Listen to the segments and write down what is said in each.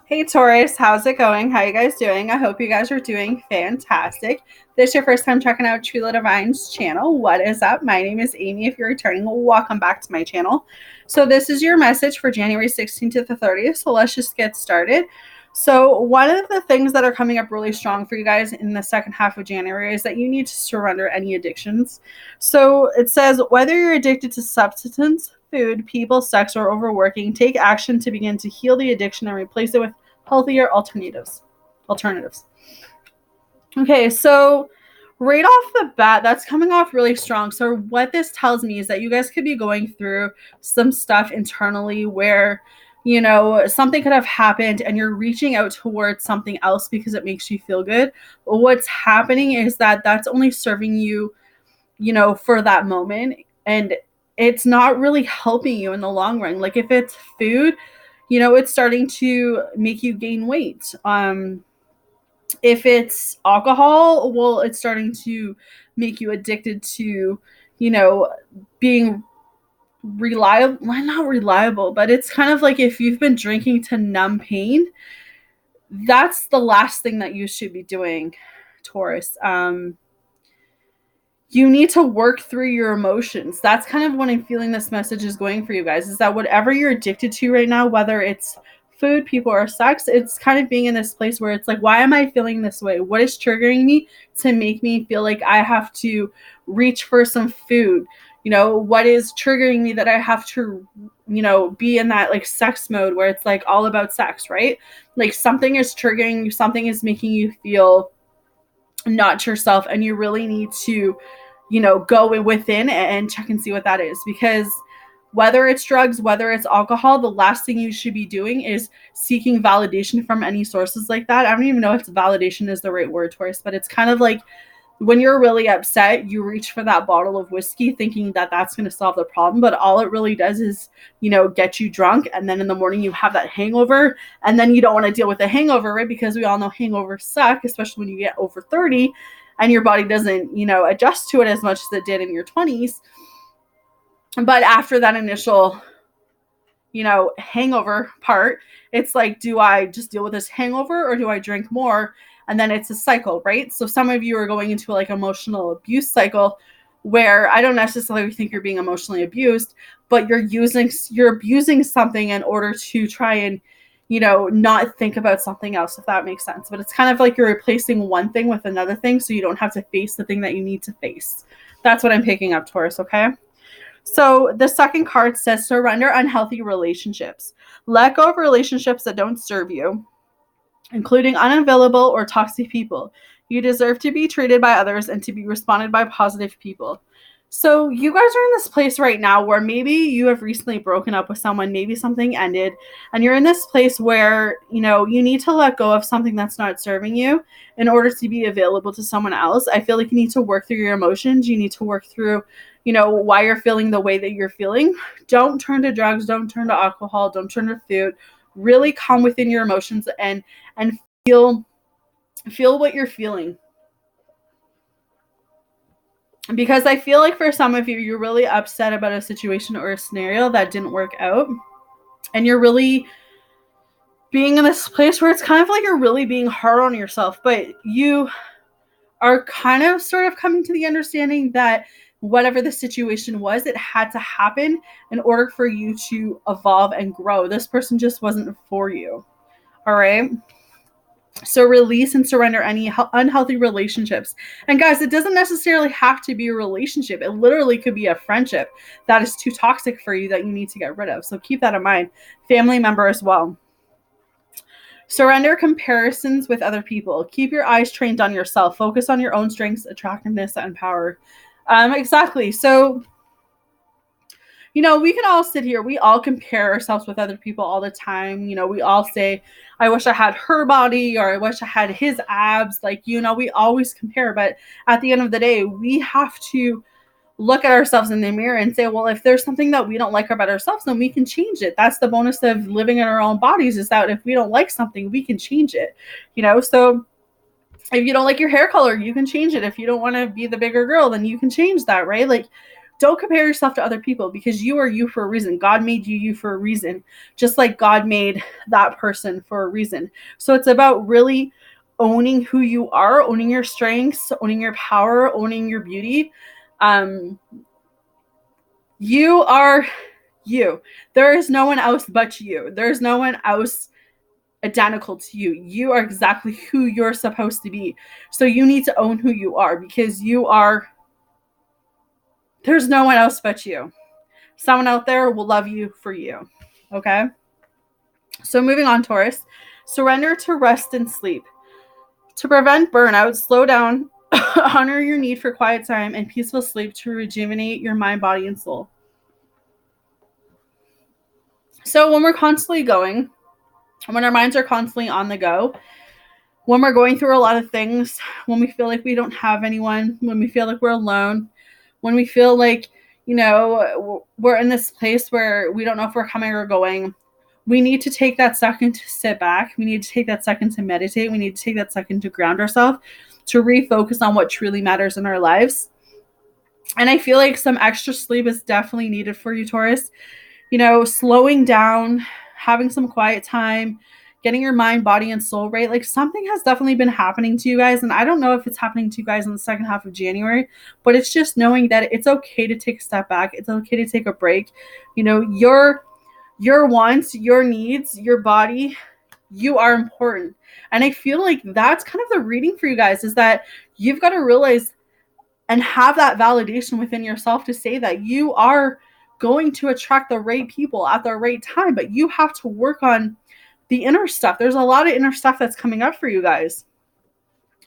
Hey Taurus, how's it going? How you guys doing? I hope you guys are doing fantastic. If this is your first time checking out Trula Divine's channel, what is up? My name is Amy. If you're returning, welcome back to my channel. So this is your message for January 16th to the 30th. So let's just get started. So one of the things that are coming up really strong for you guys in the second half of January is that you need to surrender any addictions. So it says whether you're addicted to substance, food, people, sex, or overworking, take action to begin to heal the addiction and replace it with healthier alternatives. Okay, so right off the bat, that's coming off really strong. So what this tells me is that you guys could be going through some stuff internally where something could have happened and you're reaching out towards something else because it makes you feel good. But what's happening is that that's only serving you, for that moment, and it's not really helping you in the long run. Like if it's food, it's starting to make you gain weight. If it's alcohol, well, it's starting to make you addicted to, being reliable. Well, not reliable, but it's kind of like if you've been drinking to numb pain, that's the last thing that you should be doing, Taurus. You need to work through your emotions. That's kind of what I'm feeling this message is going for you guys, is that whatever you're addicted to right now, whether it's food, people, or sex, it's kind of being in this place where it's like, why am I feeling this way? What is triggering me to make me feel like I have to reach for some food? What is triggering me that I have to, be in that like sex mode where it's like all about sex, right? Like something is triggering you, something is making you feel not yourself, and you really need to go within and check and see what that is. Because whether it's drugs, whether it's alcohol, the last thing you should be doing is seeking validation from any sources like that. I don't even know if validation is the right word, Taurus, but it's kind of like when you're really upset, you reach for that bottle of whiskey thinking that that's going to solve the problem. But all it really does is, get you drunk. And then in the morning you have that hangover, and then you don't want to deal with the hangover, right? Because we all know hangovers suck, especially when you get over 30 and your body doesn't, adjust to it as much as it did in your 20s. But after that initial, hangover part, it's like, do I just deal with this hangover or do I drink more? And then it's a cycle, right? So some of you are going into like emotional abuse cycle where I don't necessarily think you're being emotionally abused, but you're abusing something in order to try and, not think about something else, if that makes sense. But it's kind of like you're replacing one thing with another thing so you don't have to face the thing that you need to face. That's what I'm picking up, Taurus, okay? So the second card says surrender unhealthy relationships. Let go of relationships that don't serve you, including unavailable or toxic people. You deserve to be treated by others and to be responded by positive people. So you guys are in this place right now where maybe you have recently broken up with someone, maybe something ended, and you're in this place where, you need to let go of something that's not serving you in order to be available to someone else. I feel like you need to work through your emotions. You need to work through, why you're feeling the way that you're feeling. Don't turn to drugs, don't turn to alcohol, don't turn to food. Really come within your emotions and feel what you're feeling. Because I feel like for some of you, you're really upset about a situation or a scenario that didn't work out. And you're really being in this place where it's kind of like you're really being hard on yourself. But you are kind of sort of coming to the understanding that whatever the situation was, it had to happen in order for you to evolve and grow. This person just wasn't for you. All right? So release and surrender any unhealthy relationships. And guys, it doesn't necessarily have to be a relationship. It literally could be a friendship that is too toxic for you that you need to get rid of. So keep that in mind. Family member as well. Surrender comparisons with other people. Keep your eyes trained on yourself. Focus on your own strengths, attractiveness, and power. Exactly. So we can all sit here. We all compare ourselves with other people all the time. We all say, I wish I had her body, or I wish I had his abs. Like, we always compare. But at the end of the day, we have to look at ourselves in the mirror and say, well, if there's something that we don't like about ourselves, then we can change it. That's the bonus of living in our own bodies, is that if we don't like something, we can change it. So if you don't like your hair color, you can change it. If you don't want to be the bigger girl, then you can change that, right? Like, don't compare yourself to other people, because you are you for a reason. God made you for a reason, just like God made that person for a reason. So it's about really owning who you are, owning your strengths, owning your power, owning your beauty. You are you. There is no one else but you. There is no one else identical to you. You are exactly who you're supposed to be. So you need to own who you are, because you are, there's no one else but you. Someone out there will love you for you. Okay? So moving on, Taurus. Surrender to rest and sleep. To prevent burnout, slow down, honor your need for quiet time and peaceful sleep to rejuvenate your mind, body, and soul. So when we're constantly going, when our minds are constantly on the go, when we're going through a lot of things, when we feel like we don't have anyone, when we feel like we're alone, when we feel like, we're in this place where we don't know if we're coming or going, we need to take that second to sit back. We need to take that second to meditate. We need to take that second to ground ourselves, to refocus on what truly matters in our lives. And I feel like some extra sleep is definitely needed for you, Taurus. Slowing down, having some quiet time, getting your mind, body, and soul right. Like, something has definitely been happening to you guys. And I don't know if it's happening to you guys in the second half of January, but it's just knowing that it's okay to take a step back. It's okay to take a break. Your wants, your needs, your body, you are important. And I feel like that's kind of the reading for you guys, is that you've got to realize and have that validation within yourself to say that you are going to attract the right people at the right time, but you have to work on the inner stuff. There's a lot of inner stuff that's coming up for you guys.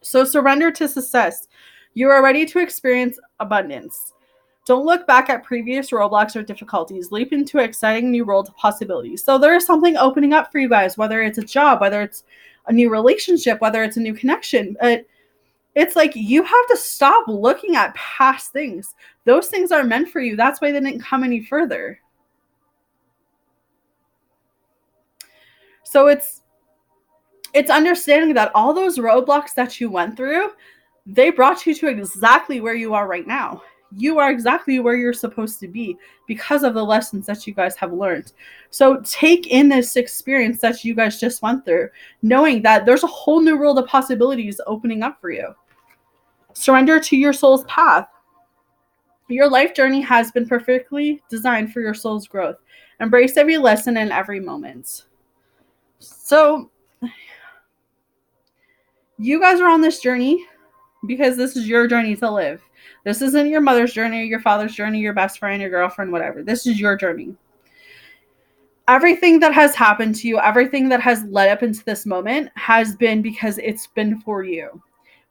So surrender to success. You are ready to experience abundance. Don't look back at previous roadblocks or difficulties. Leap into an exciting new world of possibilities. So there is something opening up for you guys, whether it's a job, whether it's a new relationship, whether it's a new connection. But it's like you have to stop looking at past things. Those things are meant for you. That's why they didn't come any further. So it's understanding that all those roadblocks that you went through, they brought you to exactly where you are right now. You are exactly where you're supposed to be because of the lessons that you guys have learned. So take in this experience that you guys just went through, knowing that there's a whole new world of possibilities opening up for you. Surrender to your soul's path. Your life journey has been perfectly designed for your soul's growth. Embrace every lesson and every moment. So you guys are on this journey because this is your journey to live. This isn't your mother's journey, your father's journey, your best friend, your girlfriend, whatever. This is your journey. Everything that has happened to you, everything that has led up into this moment has been because it's been for you.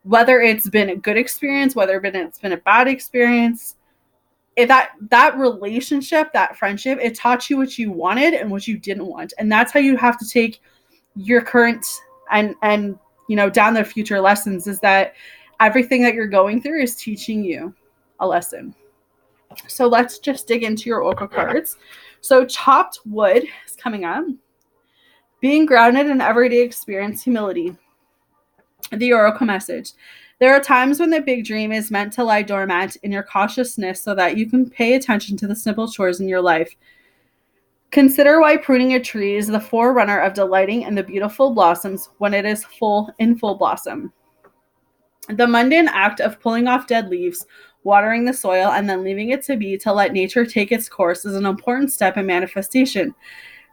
Whether it's been a good experience, whether it's been a bad experience, if that relationship, that friendship, it taught you what you wanted and what you didn't want. And that's how you have to take your current and down the future lessons, is that everything that you're going through is teaching you a lesson. So let's just dig into your oracle cards. So chopped wood is coming up. Being grounded in everyday experience, humility. The oracle message. There are times when the big dream is meant to lie dormant in your cautiousness so that you can pay attention to the simple chores in your life. Consider why pruning a tree is the forerunner of delighting in the beautiful blossoms when it is in full blossom. The mundane act of pulling off dead leaves, watering the soil, and then leaving it to be to let nature take its course is an important step in manifestation.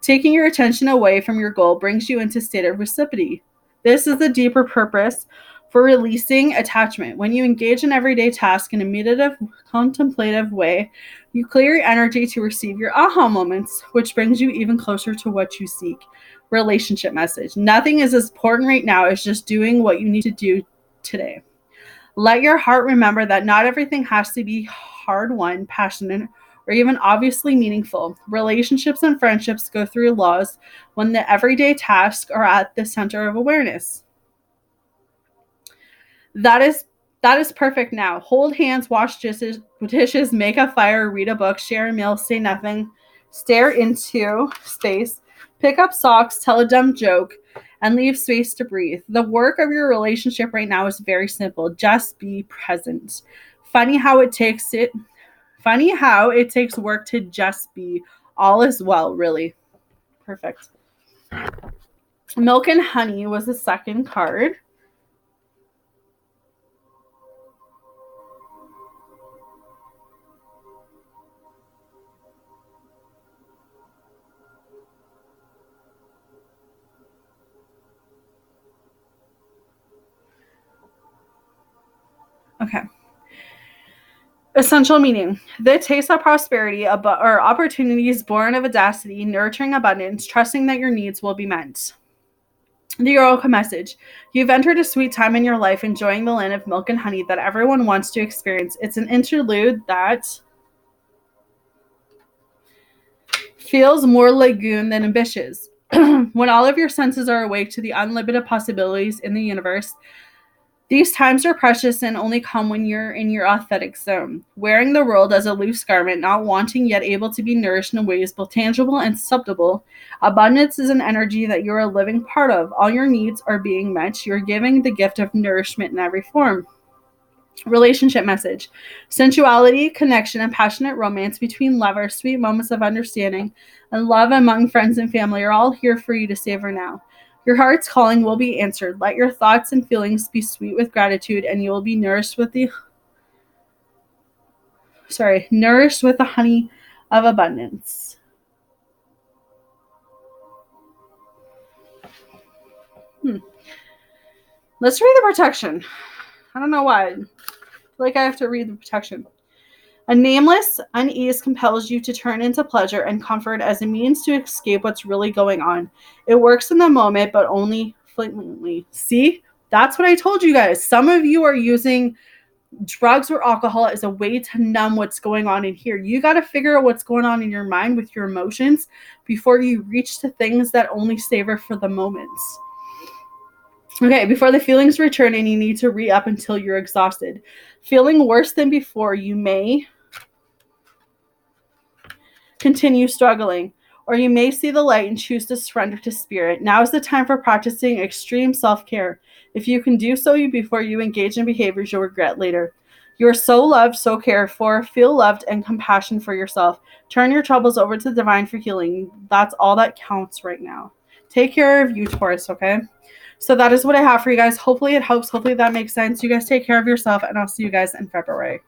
Taking your attention away from your goal brings you into a state of receptivity. This is the deeper purpose for releasing attachment. When you engage in everyday tasks in a meditative, contemplative way, you clear your energy to receive your aha moments, which brings you even closer to what you seek. Relationship message. Nothing is as important right now as just doing what you need to do today. Let your heart remember that not everything has to be hard-won, passionate, or even obviously meaningful. Relationships and friendships go through laws when the everyday tasks are at the center of awareness. That is perfect now. Hold hands, wash dishes, make a fire, read a book, share a meal, say nothing, stare into space, pick up socks, tell a dumb joke, and leave space to breathe. The work of your relationship right now is very simple. Just be present. Funny how it takes it Funny how it takes work to just be. All is well, really. Perfect. Milk and honey was the second card. Okay. Essential meaning. The taste of prosperity or opportunities born of audacity, nurturing abundance, trusting that your needs will be met. The Oracle message. You've entered a sweet time in your life, enjoying the land of milk and honey that everyone wants to experience. It's an interlude that feels more lagoon than ambitious. When all of your senses are awake to the unlimited possibilities in the universe, these times are precious and only come when you're in your authentic zone, wearing the world as a loose garment, not wanting yet able to be nourished in ways both tangible and subtle. Abundance is an energy that you're a living part of. All your needs are being met. You're giving the gift of nourishment in every form. Relationship message. Sensuality, connection, and passionate romance between lovers, sweet moments of understanding, and love among friends and family are all here for you to savor now. Your heart's calling will be answered. Let your thoughts and feelings be sweet with gratitude, and you will be nourished with the honey of abundance. Let's read the protection. I don't know why. I feel like I have to read the protection. A nameless unease compels you to turn into pleasure and comfort as a means to escape what's really going on. It works in the moment, but only fleetingly. See? That's what I told you guys. Some of you are using drugs or alcohol as a way to numb what's going on in here. You got to figure out what's going on in your mind with your emotions before you reach to things that only savor for the moments. Okay, before the feelings return and you need to re-up until you're exhausted. Feeling worse than before, you may continue struggling, or you may see the light and choose to surrender to spirit. Now is the time for practicing extreme self-care. If you can do so before you engage in behaviors you'll regret later. You are so loved, so cared for. Feel loved and compassion for yourself. Turn your troubles over to the divine for healing. That's all that counts right now. Take care of you, Taurus, okay? So that is what I have for you guys. Hopefully it helps. Hopefully that makes sense. You guys take care of yourself, and I'll see you guys in February.